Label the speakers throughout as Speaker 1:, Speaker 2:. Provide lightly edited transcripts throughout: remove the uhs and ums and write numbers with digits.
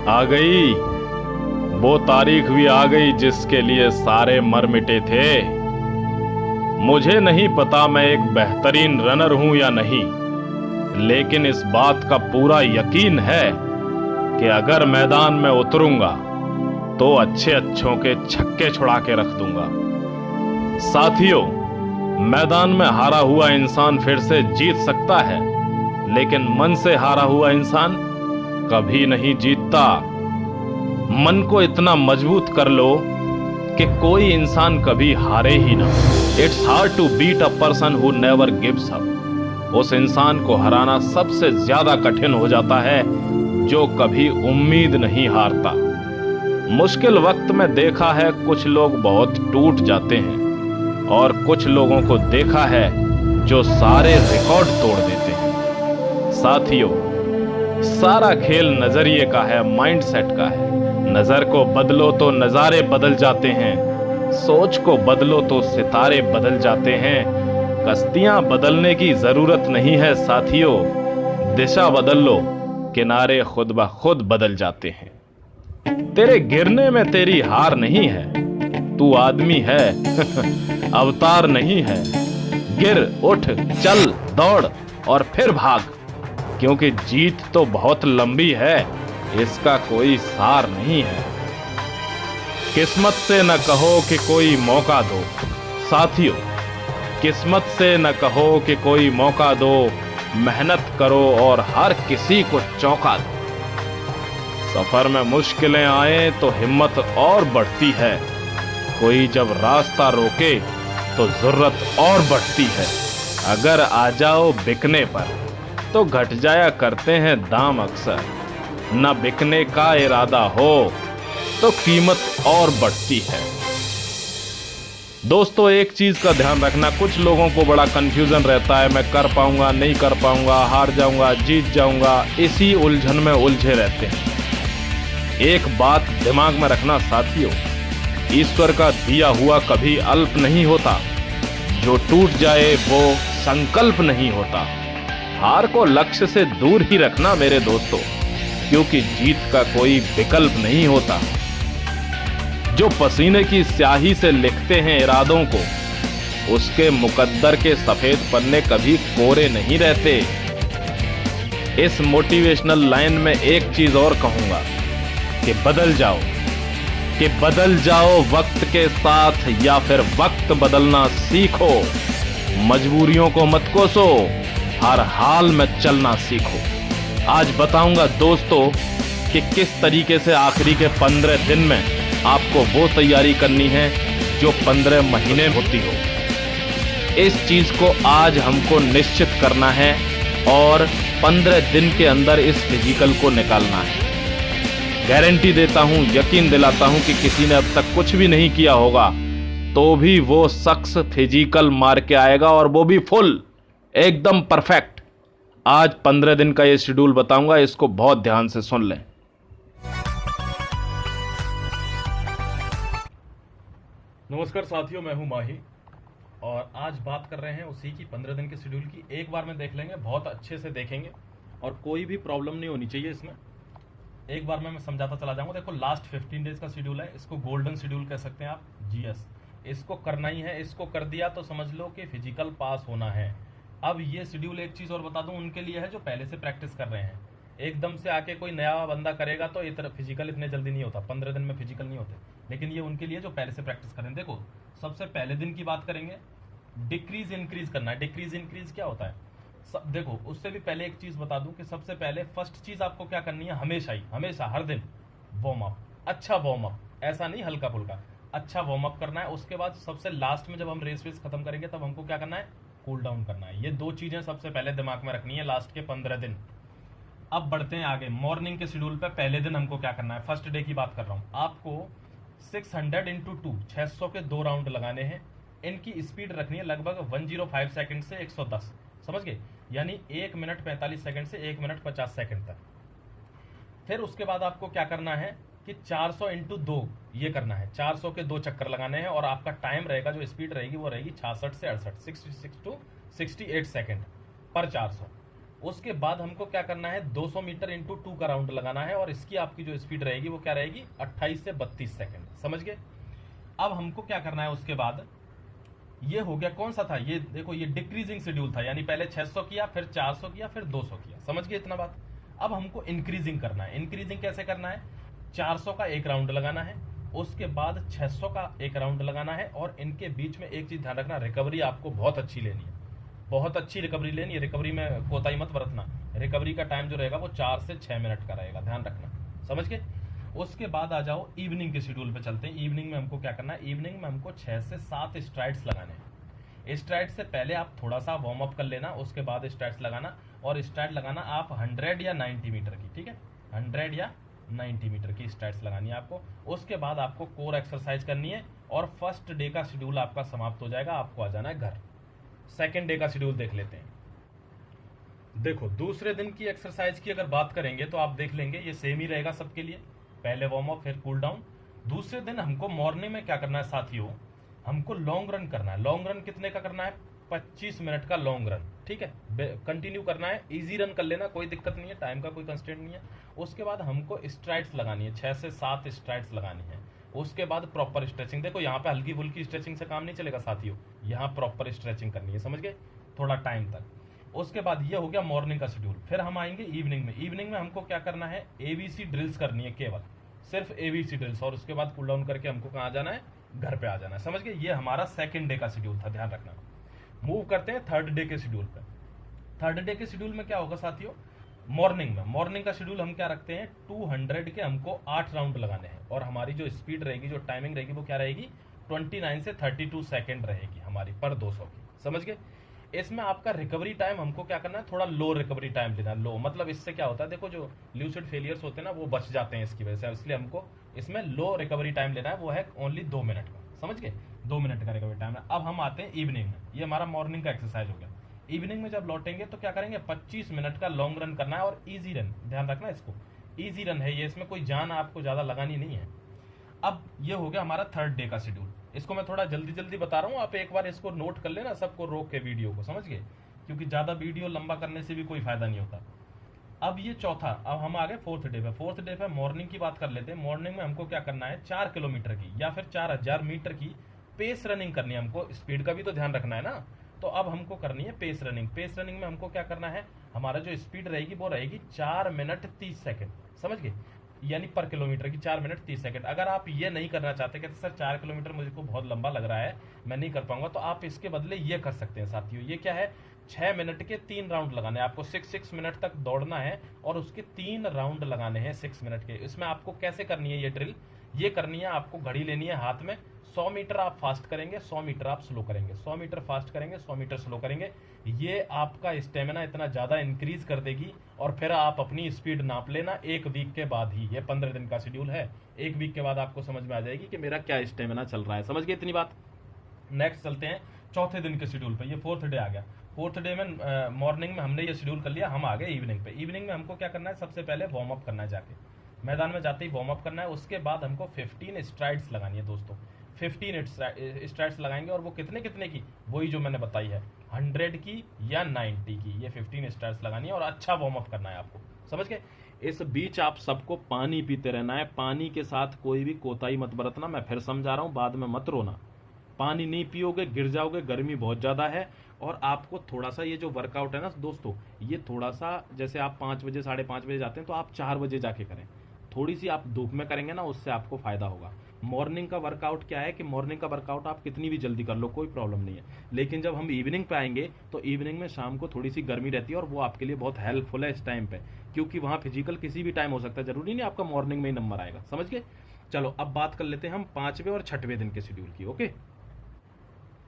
Speaker 1: आ गई वो तारीख भी आ गई जिसके लिए सारे मर मिटे थे। मुझे नहीं पता मैं एक बेहतरीन रनर हूं या नहीं, लेकिन इस बात का पूरा यकीन है कि अगर मैदान में उतरूंगा तो अच्छे अच्छों के छक्के छुड़ा के रख दूंगा। साथियों, मैदान में हारा हुआ इंसान फिर से जीत सकता है, लेकिन मन से हारा हुआ इंसान कभी नहीं जीतता। मन को इतना मजबूत कर लो कि कोई इंसान कभी हारे ही ना। It's hard to beat a person who never gives up. उस इंसान को हराना सबसे ज्यादा कठिन हो जाता है जो कभी उम्मीद नहीं हारता। मुश्किल वक्त में देखा है कुछ लोग बहुत टूट जाते हैं, और कुछ लोगों को देखा है जो सारे रिकॉर्ड तोड़ देते हैं। साथियों, सारा खेल नजरिए का है, माइंडसेट का है। नजर को बदलो तो नजारे बदल जाते हैं, सोच को बदलो तो सितारे बदल जाते हैं। कश्तियां बदलने की जरूरत नहीं है साथियों, दिशा बदल लो, किनारे खुद ब खुद बदल जाते हैं। तेरे गिरने में तेरी हार नहीं है, तू आदमी है अवतार नहीं है। गिर, उठ, चल, दौड़ और फिर भाग, क्योंकि जीत तो बहुत लंबी है, इसका कोई सार नहीं है। किस्मत से न कहो कि कोई मौका दो। साथियों, किस्मत से न कहो कि कोई मौका दो, मेहनत करो और हर किसी को चौंका दो। सफर में मुश्किलें आए तो हिम्मत और बढ़ती है, कोई जब रास्ता रोके तो जरूरत और बढ़ती है। अगर आ जाओ बिकने पर तो घट जाया करते हैं दाम अक्सर, न बिकने का इरादा हो तो कीमत और बढ़ती है। दोस्तों, एक चीज का ध्यान रखना, कुछ लोगों को बड़ा कंफ्यूजन रहता है, मैं कर पाऊंगा नहीं कर पाऊंगा, हार जाऊंगा जीत जाऊंगा, इसी उलझन में उलझे रहते हैं। एक बात दिमाग में रखना साथियों, ईश्वर का दिया हुआ कभी अल्प नहीं होता, जो टूट जाए वो संकल्प नहीं होता। हार को लक्ष्य से दूर ही रखना मेरे दोस्तों, क्योंकि जीत का कोई विकल्प नहीं होता। जो पसीने की स्याही से लिखते हैं इरादों को, उसके मुकद्दर के सफेद पन्ने कभी कोरे नहीं रहते। इस मोटिवेशनल लाइन में एक चीज और कहूंगा कि बदल जाओ वक्त के साथ, या फिर वक्त बदलना सीखो। मजबूरियों को मत कोसो, हर हाल में चलना सीखो। आज बताऊंगा दोस्तों कि किस तरीके से आखिरी के 15 दिन में आपको वो तैयारी करनी है जो 15 महीने होती हो। इस चीज को आज हमको निश्चित करना है और 15 दिन के अंदर इस फिजिकल को निकालना है। गारंटी देता हूं, यकीन दिलाता हूं कि किसी ने अब तक कुछ भी नहीं किया होगा तो भी वो शख्स फिजिकल मार के आएगा, और वो भी फुल, एकदम परफेक्ट। आज 15 दिन का ये शेड्यूल बताऊंगा, इसको बहुत ध्यान से सुन लें।
Speaker 2: नमस्कार साथियों, मैं हूं माही और आज बात कर रहे हैं उसी की 15 दिन के शेड्यूल की। एक बार में देख लेंगे, बहुत अच्छे से देखेंगे और कोई भी प्रॉब्लम नहीं होनी चाहिए इसमें। एक बार में मैं समझाता चला जाऊंगा। देखो, लास्ट 15 डेज का शेड्यूल है, इसको गोल्डन शेड्यूल कह सकते हैं आप। जीएस इसको करना ही है, इसको कर दिया तो समझ लो कि फिजिकल पास होना है। अब ये शेड्यूल एक चीज और बता दूं, उनके लिए है जो पहले से प्रैक्टिस कर रहे हैं। एकदम से आके कोई नया बंदा करेगा तो इतना फिजिकल इतने जल्दी नहीं होता, 15 दिन में फिजिकल नहीं होते। लेकिन ये उनके लिए जो पहले से प्रैक्टिस कर रहे हैं। देखो, सबसे पहले दिन की बात करेंगे, डिक्रीज इंक्रीज करना है। डिक्रीज इंक्रीज क्या होता है? देखो, उससे भी पहले एक चीज बता दूं कि सबसे पहले फर्स्ट चीज आपको क्या करनी है, हमेशा हर दिन वार्म अप। अच्छा वार्म अप, ऐसा नहीं हल्का फुल्का, अच्छा वार्म अप करना है। उसके बाद सबसे लास्ट में जब हम रेस वेस खत्म करेंगे तब हमको क्या करना है, कूल डाउन करना है। ये दो चीजें सबसे पहले दिमाग में रखनी है लास्ट के 15 दिन। अब बढ़ते हैं आगे। मॉर्निंग के शेड्यूल पे पहले दिन हमको क्या करना है, फर्स्ट डे की बात कर रहा हूं। आपको 600 इंटू 2, 600 के 2 राउंड लगाने हैं। इनकी स्पीड रखनी है लगभग 105 सेकंड से 110, समझ गए? यानी 1 मिनट 45 सेकंड से 1 मिनट 50 सेकंड तक। फिर उसके बाद आपको क्या करना है कि 400 इंटू 2 ये करना है। 400 के 2 चक्कर लगाने हैं और आपका टाइम रहेगा, जो स्पीड रहेगी वो रहेगी 66 से 68, 66 टू 68 सेकंड पर 400। उसके बाद हमको क्या करना है, 200 मीटर इंटू 2 का राउंड लगाना है, और इसकी आपकी जो स्पीड रहेगी वो क्या रहेगी, 28 से 32 सेकंड। समझ गए। अब हमको क्या करना है उसके बाद, ये हो गया कौन सा था, ये देखो ये डिक्रीजिंग शेड्यूल था, यानी पहले 600 किया, फिर 400 किया, फिर 200 किया। समझ गए इतना बात। अब हमको इंक्रीजिंग करना है। इंक्रीजिंग कैसे करना है, 400 का एक राउंड लगाना है, उसके बाद 600 का एक राउंड लगाना है, और इनके बीच में एक चीज ध्यान रखना, रिकवरी आपको बहुत अच्छी लेनी है, बहुत अच्छी रिकवरी लेनी है। रिकवरी में कोताही मत बरतना। रिकवरी का टाइम जो रहेगा वो 4 से 6 मिनट का रहेगा, ध्यान रखना। समझ गए। उसके बाद आ जाओ इवनिंग के शेड्यूल पे चलते हैं। इवनिंग में हमको क्या करना है, इवनिंग में हमको 6 से 7 स्ट्राइड्स लगाने हैं। स्ट्राइड से पहले आप थोड़ा सा वार्म अप कर लेना, उसके बाद स्ट्राइड्स लगाना, और स्ट्राइड लगाना आप 100 या 90 मीटर की, ठीक है, 100 या 90 मीटर की स्ट्राइड्स लगानी है आपको। उसके बाद आपको कोर एक्सरसाइज करनी है, और फर्स्ट डे का शेड्यूल आपका समाप्त हो जाएगा, आपको आ जाना है घर। सेकेंड डे का शेड्यूल देख लेते हैं। देखो दूसरे दिन की एक्सरसाइज की अगर बात करेंगे तो आप देख लेंगे ये सेम ही रहेगा सबके लिए, पहले वार्म अप फिर कूल डाउन। दूसरे दिन हमको मॉर्निंग में क्या करना है साथियों, हमको लॉन्ग रन करना है। लॉन्ग रन कितने का करना है, 25 मिनट का लॉन्ग रन, ठीक है, कंटिन्यू करना है। इजी रन कर लेना, कोई दिक्कत नहीं है, टाइम का कोई कंस्ट्रेंट नहीं है। उसके बाद हमको स्ट्राइड्स लगानी है, 6 से 7 स्ट्राइड्स लगानी है। उसके बाद प्रॉपर स्ट्रेचिंग। देखो यहाँ पे हल्की फुल्की स्ट्रेचिंग से काम नहीं चलेगा साथियों, यहाँ प्रॉपर स्ट्रेचिंग करनी है, समझ गए, थोड़ा टाइम तक। उसके बाद ये हो गया मॉर्निंग का शेड्यूल। फिर हम आएंगे इवनिंग में। इवनिंग में हमको क्या करना है, एबीसी ड्रिल्स करनी है, केवल सिर्फ एबीसी ड्रिल्स, और उसके बाद कूल डाउन करके हमको कहाँ जाना है, घर पे आ जाना है। समझ गए। ये हमारा सेकंड डे का शेड्यूल था, ध्यान रखना। मूव करते हैं थर्ड डे के शेड्यूल पे। थर्ड डे के शेड्यूल में क्या होगा साथियों, मॉर्निंग में, मॉर्निंग का शेड्यूल हम क्या रखते हैं, 200 के हमको 8 राउंड लगाने हैं, और हमारी जो स्पीड रहेगी, जो टाइमिंग रहेगी वो क्या रहेगी, 29 से 32 सेकंड रहेगी हमारी पर 200 की। समझ गए। इसमें आपका रिकवरी टाइम हमको क्या करना है, थोड़ा लो रिकवरी टाइम लेना। लो मतलब इससे क्या होता है, देखो जो ल्यूसिड फेलियर्स होते हैं ना वो बच जाते हैं इसकी वजह से, इसलिए हमको इसमें लो रिकवरी टाइम लेना है, वो है ओनली 2 मिनट का। समझ गए, 2 मिनट का रिकवरी टाइम है। अब हम आते हैं इवनिंग में। ये हमारा मॉर्निंग का एक्सरसाइज हो गया। इवनिंग में जब लौटेंगे तो क्या करेंगे, 25 मिनट का लॉन्ग रन करना है, और इजी रन, ध्यान रखना इसको, इजी रन है ये, इसमें कोई जान आपको ज्यादा लगानी नहीं है। अब ये हो गया हमारा थर्ड डे का शेड्यूल। इसको मैं थोड़ा जल्दी जल्दी बता रहा हूँ, आप एक बार इसको नोट कर लेना, सबको रोक के वीडियो को, समझ गए, क्योंकि ज्यादा वीडियो लंबा करने से भी कोई फायदा नहीं होता। अब ये चौथा, अब हम आ गए फोर्थ डे पे। फोर्थ डे पे मॉर्निंग की बात कर लेते हैं। मॉर्निंग में हमको क्या करना है, 4 किलोमीटर की या फिर 4000 मीटर की पेस रनिंग करनी है। हमको स्पीड का भी तो ध्यान रखना है ना, तो अब हमको करनी है पेस रनिंग। पेस रनिंग में हमको क्या करना है, हमारा जो स्पीड रहेगी वो रहेगी 4 मिनट 30 सेकंड। समझ गए, यानी पर किलोमीटर की 4 मिनट 30 सेकंड। अगर आप ये नहीं करना चाहते, कहते सर 4 किलोमीटर मुझको बहुत लंबा लग रहा है, मैं नहीं कर पाऊंगा, तो आप इसके बदले ये कर सकते हैं साथियों। ये क्या है, 6 मिनट के 3 राउंड लगाने हैं आपको। 6 मिनट तक दौड़ना है, और उसके 3 राउंड लगाने हैं 6 मिनट के। इसमें आपको कैसे करनी है ये ड्रिल, ये करनी है आपको, घड़ी लेनी है हाथ में, 100 मीटर आप फास्ट करेंगे, 100 मीटर आप स्लो करेंगे, 100 मीटर फास्ट करेंगे, 100 मीटर स्लो करेंगे। ये आपका स्टेमिना इतना ज्यादा इंक्रीज कर देगी, और फिर आप अपनी स्पीड नाप लेना 1 वीक के बाद ही। ये 15 दिन का शेड्यूल है, 1 वीक के बाद आपको समझ में आ जाएगी कि मेरा क्या स्टेमिना चल रहा है। समझ गए इतनी बात। नेक्स्ट चलते हैं चौथे दिन के शेड्यूल पे। ये फोर्थ डे आ गया। फोर्थ डे में मॉर्निंग में हमने ये शेड्यूल कर लिया, हम आ गए इवनिंग पे। इवनिंग में हमको क्या करना है, सबसे पहले वार्म अप करना है, जाके मैदान में जाते ही वार्म अप करना है। उसके बाद हमको 15 स्ट्राइड्स लगानी है दोस्तों, 15 स्ट्राइड्स लगाएंगे, और वो कितने कितने की, वही जो मैंने बताई है, 100 की या 90 की, ये 15 स्ट्राइड्स लगानी है, और अच्छा वार्म अप करना है आपको। समझ गए। इस बीच आप सबको पानी पीते रहना है, पानी के साथ कोई भी कोताही मत बरतना। मैं फिर समझा रहा हूँ, बाद में मत रोना। पानी नहीं पियोगे गिर जाओगे, गर्मी बहुत ज्यादा है। और आपको थोड़ा सा ये जो वर्कआउट है ना दोस्तों, ये थोड़ा सा, जैसे आप 5 बजे 5:30 बजे जाते हैं, तो आप 4 बजे जाके करें। थोड़ी सी आप धूप में करेंगे ना, उससे आपको फायदा होगा। मॉर्निंग का वर्कआउट क्या है कि मॉर्निंग का वर्कआउट आप कितनी भी जल्दी कर लो, कोई प्रॉब्लम नहीं है। लेकिन जब हम इवनिंग पे आएंगे, तो इवनिंग में शाम को थोड़ी सी गर्मी रहती है, और वो आपके लिए बहुत हेल्पफुल है इस टाइम पे, क्योंकि वहां फिजिकल किसी भी टाइम हो सकता है, जरूरी नहीं आपका मॉर्निंग में ही नंबर आएगा। समझ गए। चलो अब बात कर लेते हैं हम 5वें और 6वें दिन के शेड्यूल की। ओके,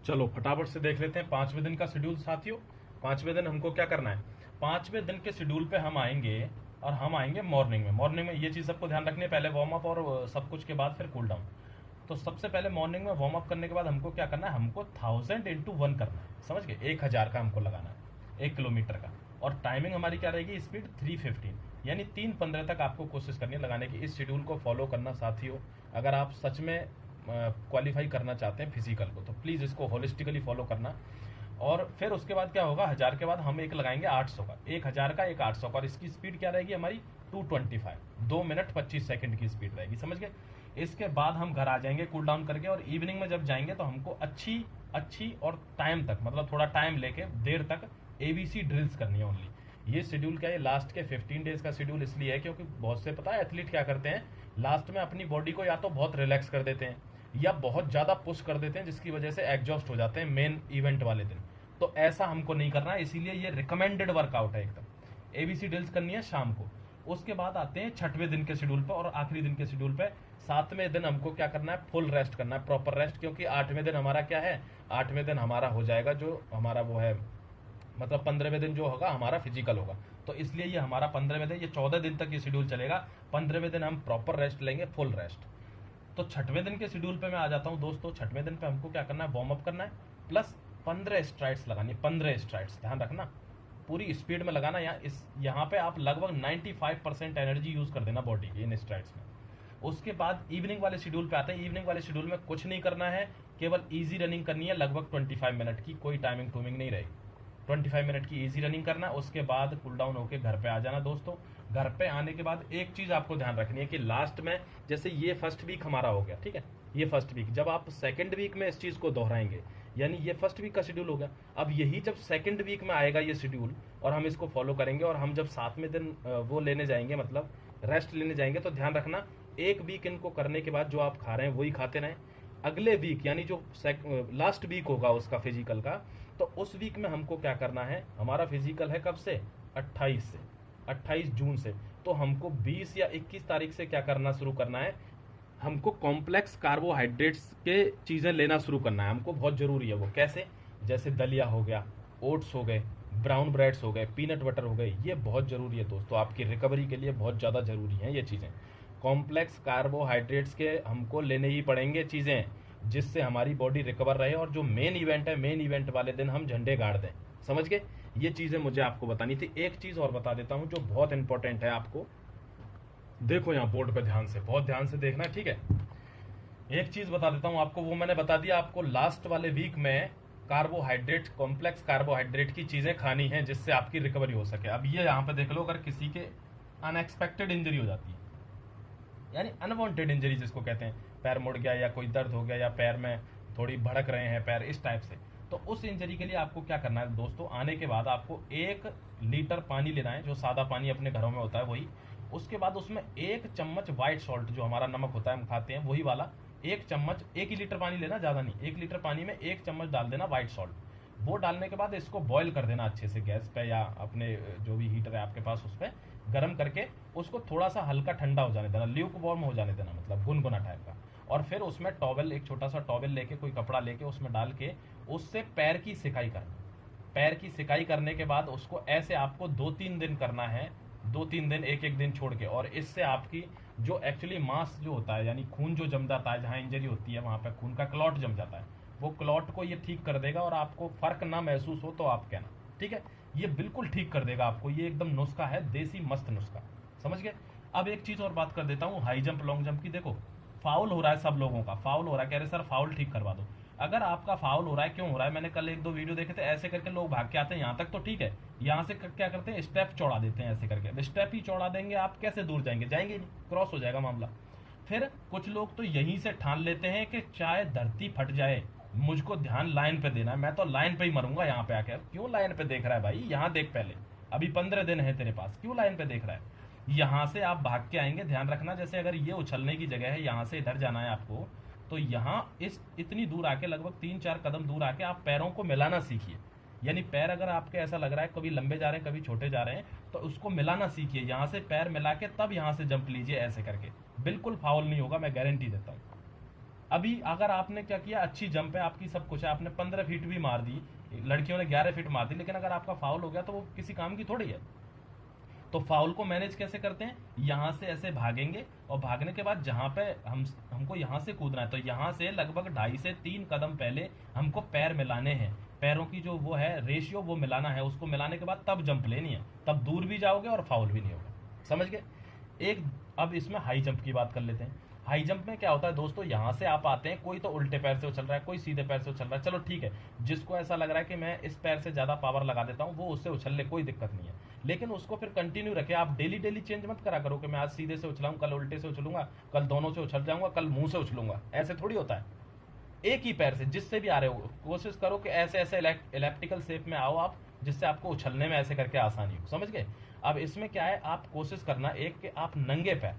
Speaker 2: चलो फटाफट से देख लेते हैं 5वें दिन का शेड्यूल साथियों। 5वें दिन हमको क्या करना है, 5वें दिन के शेड्यूल पे हम आएंगे, और हम आएंगे मॉर्निंग में। मॉर्निंग में ये चीज सबको ध्यान रखनी है, पहले वार्म अप और सब कुछ के बाद फिर कूल डाउन। तो सबसे पहले मॉर्निंग में वार्म अप करने के बाद हमको क्या करना है, हमको 1000 × 1 करना है। समझ गए, 1000 का हमको लगाना है 1 किलोमीटर का, और टाइमिंग हमारी क्या रहेगी, स्पीड 315, यानी 3:15 तक आपको कोशिश करनी है लगाने की। इस शेड्यूल को फॉलो करना साथियों, अगर आप सच में क्वालिफाई करना चाहते हैं फिजिकल को, तो प्लीज इसको होलिस्टिकली फॉलो करना। और फिर उसके बाद क्या होगा, 1000 के बाद हम एक लगाएंगे 800 का, 1000 का एक 800 का, और इसकी स्पीड क्या रहेगी हमारी 225, 2 मिनट 25 सेकंड की स्पीड रहेगी, समझ गए। इसके बाद हम घर आ जाएंगे कूल डाउन करके, और इवनिंग में जब जाएंगे तो हमको अच्छी और टाइम तक, मतलब थोड़ा टाइम लेके देर तक एबीसी ड्रिल्स करनी है ओनली। ये शेड्यूल क्या है, लास्ट के 15 डेज का शेड्यूल इसलिए है क्योंकि बहुत से पता है एथलीट क्या करते हैं, लास्ट में अपनी बॉडी को या तो बहुत रिलैक्स कर देते हैं या बहुत ज्यादा पुश कर देते हैं, जिसकी वजह से एग्जॉस्ट हो जाते हैं मेन इवेंट वाले दिन। तो ऐसा हमको नहीं करना है, इसीलिए ये रिकमेंडेड वर्कआउट है एकदम। एबीसी ड्रिल्स करनी है शाम को। उसके बाद आते हैं 6वें दिन के शेड्यूल पर और आखिरी दिन के शेड्यूल पे। 7वें दिन हमको क्या करना है, फुल रेस्ट करना है, प्रॉपर रेस्ट, क्योंकि 8वें दिन हमारा क्या है, 8वें दिन हमारा हो जाएगा जो हमारा वो है, मतलब 15वें दिन जो होगा हमारा फिजिकल होगा। तो इसलिए ये हमारा 15वें दिन, ये 14 दिन तक ये शेड्यूल चलेगा। 15वें दिन हम प्रॉपर रेस्ट लेंगे, फुल रेस्ट। तो 6वें दिन के शेड्यूल पे मैं आ जाता हूँ दोस्तों। 6वें दिन पे हमको क्या करना है, वार्म अप करना है, प्लस 15 स्ट्राइड्स लगानी है। 15 स्ट्राइड्स, ध्यान रखना, पूरी स्पीड में लगाना। यहाँ पे आप लगभग 95% एनर्जी यूज कर देना बॉडी की इन स्ट्राइड्स में। उसके बाद इवनिंग वाले शेड्यूल पे आते हैं। इवनिंग वाले शेड्यूल में कुछ नहीं करना है, केवल इजी रनिंग करनी है, लगभग 25 मिनट की, कोई टाइमिंग टूमिंग नहीं रहेगी। 25 मिनट की इजी रनिंग करना। उसके बाद कूल डाउन होकर घर पे आ जाना दोस्तों। घर पे आने के बाद एक चीज आपको ध्यान रखनी है कि लास्ट में, जैसे ये फर्स्ट वीक हमारा हो गया, ठीक है, ये फर्स्ट वीक, जब आप सेकंड वीक में इस चीज को दोहराएंगे, यानी ये फर्स्ट वीक का शेड्यूल हो गया, अब यही जब सेकंड वीक में आएगा ये शेड्यूल और हम इसको फॉलो करेंगे, और हम जब 7वें दिन वो लेने जाएंगे, मतलब रेस्ट लेने जाएंगे, तो ध्यान रखना एक वीक इनको करने के बाद जो आप खा रहे हैं वही खाते रहें। अगले वीक यानी जो लास्ट वीक होगा उसका फिजिकल का, तो उस वीक में हमको क्या करना है, हमारा फिजिकल है कब से, 28 जून से। तो हमको 20 या 21 तारीख से क्या करना शुरू करना है, हमको कॉम्प्लेक्स कार्बोहाइड्रेट्स के चीजें लेना शुरू करना है। हमको बहुत जरूरी है वो। कैसे, जैसे दलिया हो गया, ओट्स हो गए, ब्राउन ब्रेड्स हो गए, पीनट बटर हो गए, ये बहुत जरूरी है दोस्तों, आपकी रिकवरी के लिए बहुत ज्यादा जरूरी है ये चीजें। कॉम्प्लेक्स कार्बोहाइड्रेट्स के हमको लेने ही पड़ेंगे चीजें, जिससे हमारी बॉडी रिकवर रहे, और जो मेन इवेंट है, मेन इवेंट वाले दिन हम झंडे गाड़ दें, समझ गए। ये चीजें मुझे आपको बतानी थी। एक चीज और बता देता हूं जो बहुत इंपॉर्टेंट है आपको, देखो यहाँ बोर्ड पे ध्यान से, बहुत ध्यान से देखना, ठीक है। एक चीज बता देता हूं आपको, वो मैंने बता दिया आपको, लास्ट वाले वीक में कार्बोहाइड्रेट, कॉम्प्लेक्स कार्बोहाइड्रेट की चीजें खानी है जिससे आपकी रिकवरी हो सके। अब ये यहाँ पे देख लो, अगर किसी के अनएक्सपेक्टेड इंजरी हो जाती है, यानी अनवांटेड इंजरी जिसको कहते हैं, पैर मुड़ गया या कोई दर्द हो गया या पैर में थोड़ी भड़क रहे हैं पैर, इस टाइप से, तो उस इंजरी के लिए आपको क्या करना है दोस्तों, आने के बाद आपको 1 लीटर पानी लेना है, जो सादा पानी अपने घरों में होता है वही। उसके बाद उसमें 1 चम्मच व्हाइट सॉल्ट, जो हमारा नमक होता है हम खाते हैं वही वाला, 1 चम्मच, 1 ही लीटर पानी लेना, ज्यादा नहीं, 1 लीटर पानी में 1 चम्मच डाल देना व्हाइट सॉल्ट। वो डालने के बाद इसको बॉईल कर देना अच्छे से गैस पे या अपने जो भी हीटर है आपके पास उस पर गर्म करके, उसको थोड़ा सा हल्का ठंडा हो जाने देना, ल्यूक वार्म हो जाने देना, मतलब गुनगुना टाइप का। और फिर उसमें टॉवेल, एक छोटा सा टॉवेल लेके, कोई कपड़ा लेके उसमें डाल के उससे पैर की सिकाई करना। पैर की सिकाई करने के बाद उसको ऐसे आपको 2-3 दिन करना है, 2-3 दिन, एक दिन छोड़ के। और इससे आपकी जो एक्चुअली मांस जो होता है, यानी खून जो जम जाता है, जहाँ इंजरी होती है वहां पर खून का क्लॉट जम जाता है, वो क्लॉट को ये ठीक कर देगा। और आपको फर्क ना महसूस हो तो आप कहना, ठीक है, ये बिल्कुल ठीक कर देगा आपको। ये एकदम नुस्खा है, देसी मस्त नुस्खा, समझ गए। अब एक चीज और बात कर देता हूँ, हाई जंप लॉन्ग जंप की। देखो फाउल हो रहा है, सब लोगों का फाउल हो रहा है, कह रहे सर फाउल ठीक करवा दो। अगर आपका फाउल हो रहा है, क्यों हो रहा है, मैंने कल 1-2 वीडियो देखे थे, ऐसे करके लोग भाग के आते हैं, यहाँ तक तो ठीक है, यहाँ से क्या करते हैं, स्टेप चौड़ा देते हैं, ऐसे करके। स्टेप ही चौड़ा देंगे, आप कैसे दूर जाएंगे, जाएंगे नहीं, क्रॉस हो जाएगा मामला। फिर कुछ लोग तो यहीं से ठान लेते हैं कि चाहे धरती फट जाए मुझको ध्यान लाइन पे देना है, मैं तो लाइन पे ही मरूंगा यहाँ पे आके। क्यों लाइन पे देख रहा है भाई, यहाँ देख पहले, अभी 15 दिन है तेरे पास, क्यों लाइन पे देख रहा है। यहाँ से आप भाग के आएंगे, ध्यान रखना, जैसे अगर ये उछलने की जगह है, यहाँ से इधर जाना है आपको, तो यहाँ इतनी दूर आके, लगभग 3-4 कदम दूर आके आप पैरों को मिलाना सीखिए। यानी पैर अगर आपके ऐसा लग रहा है कभी लंबे जा रहे हैं कभी छोटे जा रहे हैं, तो उसको मिलाना सीखिए, यहाँ से पैर मिला के तब यहाँ से जंप लीजिए, ऐसे करके। बिल्कुल फाउल नहीं होगा, मैं गारंटी देता हूँ। अभी अगर आपने क्या किया, अच्छी जंप है आपकी, सब कुछ है, आपने 15 फीट भी मार दी, लड़कियों ने 11 फीट मार दी, लेकिन अगर आपका फाउल हो गया तो वो किसी काम की थोड़ी है। तो फाउल को मैनेज कैसे करते हैं, यहाँ से ऐसे भागेंगे, और भागने के बाद जहाँ पे हमको यहाँ से कूदना है, तो यहाँ से लगभग 2.5 से 3 कदम पहले हमको पैर मिलाने हैं। पैरों की जो वो है रेशियो, वो मिलाना है, उसको मिलाने के बाद तब जंप लेनी है, तब दूर भी जाओगे और फाउल भी नहीं होगा, समझ गए। अब इसमें हाई जंप की बात कर लेते हैं। हाई जंप में क्या होता है दोस्तों, यहाँ से आप आते हैं, कोई तो उल्टे पैर से उछल रहा है, कोई सीधे पैर से उछल रहा है, चलो ठीक है, जिसको ऐसा लग रहा है कि मैं इस पैर से ज्यादा पावर लगा देता हूँ वो उससे उछल ले, कोई दिक्कत नहीं है। लेकिन उसको फिर कंटिन्यू रखे, आप डेली डेली चेंज मत करा करो कि मैं आज सीधे से उछलाऊं, कल उल्टे से उछलूंगा, कल दोनों से उछल जाऊंगा, कल मुंह से उछलूंगा, ऐसे थोड़ी होता है। एक ही पैर से जिससे भी आ रहे हो कोशिश करो कि ऐसे ऐसे इलेप्टिकल शेप में आओ आप, जिससे आपको उछलने में ऐसे करके आसानी हो, समझ गए। अब इसमें क्या है, आप कोशिश करना एक कि आप नंगे पैर,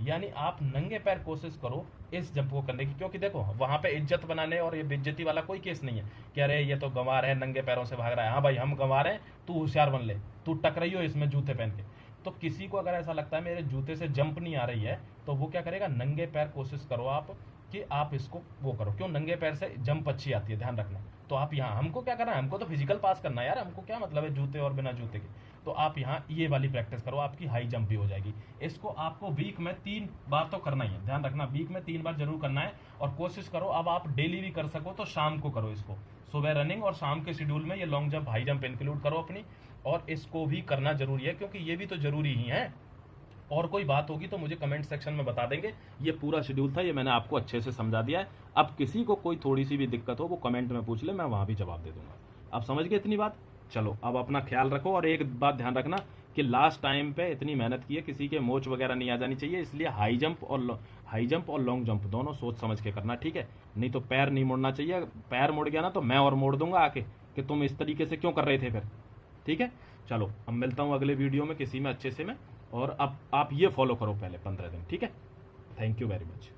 Speaker 2: यानी आप नंगे पैर कोशिश करो इस जंप को करने की, क्योंकि देखो वहां पे इज्जत बनाने और ये बेइज्जती वाला कोई केस नहीं है कि अरे ये तो गंवार है नंगे पैरों से भाग रहा है। हाँ भाई हम गंवार हैं, तू होशियार बन ले, तू टकराइयो इसमें जूते पहन के। तो किसी को अगर ऐसा लगता है मेरे जूते से जंप नहीं आ रही है, तो वो क्या करेगा, नंगे पैर कोशिश करो आप कि आप इसको वो करो, क्यों, नंगे पैर से जंप अच्छी आती है, ध्यान रखना। तो आप यहाँ, हमको क्या करना है, हमको तो फिजिकल पास करना है यार, हमको क्या मतलब है जूते और बिना जूते के। तो आप यहाँ ये वाली प्रैक्टिस करो, आपकी हाई जंप भी हो जाएगी। इसको आपको वीक में 3 बार तो करना ही है, ध्यान रखना, वीक में 3 बार जरूर करना है। और कोशिश करो अब आप डेली भी कर सको तो शाम को करो इसको, सुबह रनिंग और शाम के शेड्यूल में ये long jump high jump include करो अपनी, और इसको भी करना जरूरी है क्योंकि ये भी तो जरूरी ही है। और कोई बात होगी तो मुझे कमेंट सेक्शन में बता देंगे। ये पूरा शेड्यूल था, ये मैंने आपको अच्छे से समझा दिया है। अब किसी को कोई थोड़ी सी भी दिक्कत हो वो कमेंट में पूछ ले, मैं वहां भी जवाब दे दूंगा। आप समझ गए इतनी बात। चलो अब अपना ख्याल रखो, और एक बात ध्यान रखना कि लास्ट टाइम पे इतनी मेहनत की है, किसी के मोच वगैरह नहीं आ जानी चाहिए, इसलिए हाई जंप और लॉन्ग जंप दोनों सोच समझ के करना, ठीक है। नहीं तो पैर नहीं मुड़ना चाहिए, पैर मुड़ गया ना तो मैं और मोड़ दूंगा आके कि तुम इस तरीके से क्यों कर रहे थे फिर, ठीक है। चलो अब मिलता हूँ अगले वीडियो में किसी में अच्छे से में, और अब आप ये फॉलो करो पहले 15 दिन, ठीक है। Thank you very much.